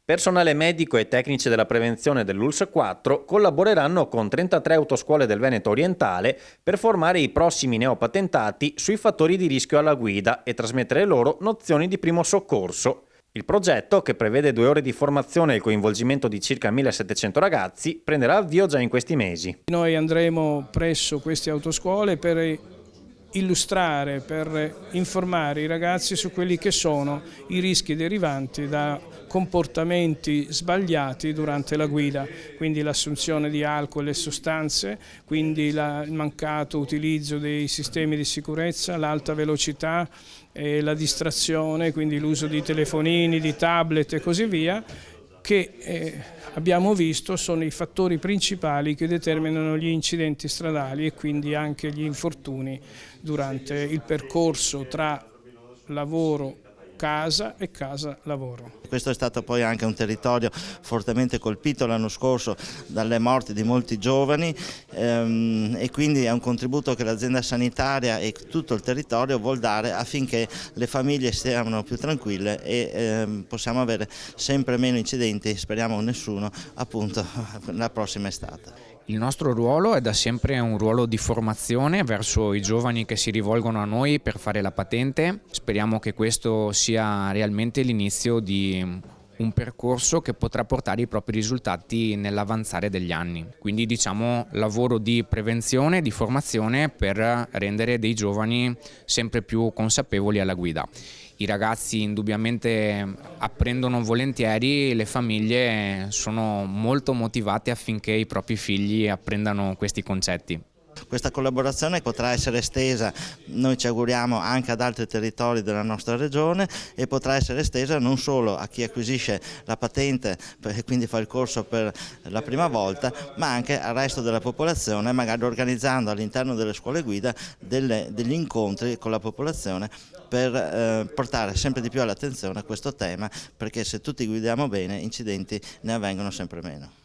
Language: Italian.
Personale medico e tecnici della prevenzione dell'ULSS 4 collaboreranno con 33 autoscuole del Veneto orientale per formare i prossimi neopatentati sui fattori di rischio alla guida e trasmettere loro nozioni di primo soccorso. Il progetto, che prevede 2 ore di formazione e il coinvolgimento di circa 1700 ragazzi, prenderà avvio già in questi mesi. Noi andremo presso queste autoscuole per illustrare, per informare i ragazzi su quelli che sono i rischi derivanti da comportamenti sbagliati durante la guida, quindi l'assunzione di alcol e sostanze, quindi il mancato utilizzo dei sistemi di sicurezza, l'alta velocità, la distrazione, quindi l'uso di telefonini, di tablet e così via, che abbiamo visto sono i fattori principali che determinano gli incidenti stradali e quindi anche gli infortuni durante il percorso tra lavoro casa e casa lavoro. Questo è stato poi anche un territorio fortemente colpito l'anno scorso dalle morti di molti giovani e quindi è un contributo che l'azienda sanitaria e tutto il territorio vuol dare affinché le famiglie siano più tranquille e possiamo avere sempre meno incidenti, speriamo nessuno, appunto la prossima estate. Il nostro ruolo è da sempre un ruolo di formazione verso i giovani che si rivolgono a noi per fare la patente. Speriamo che questo sia realmente l'inizio di un percorso che potrà portare i propri risultati nell'avanzare degli anni. Quindi diciamo lavoro di prevenzione, di formazione per rendere dei giovani sempre più consapevoli alla guida. I ragazzi indubbiamente apprendono volentieri, le famiglie sono molto motivate affinché i propri figli apprendano questi concetti. Questa collaborazione potrà essere estesa, noi ci auguriamo, anche ad altri territori della nostra regione e potrà essere estesa non solo a chi acquisisce la patente e quindi fa il corso per la prima volta, ma anche al resto della popolazione, magari organizzando all'interno delle scuole guida degli incontri con la popolazione per portare sempre di più all'attenzione questo tema, perché se tutti guidiamo bene incidenti ne avvengono sempre meno.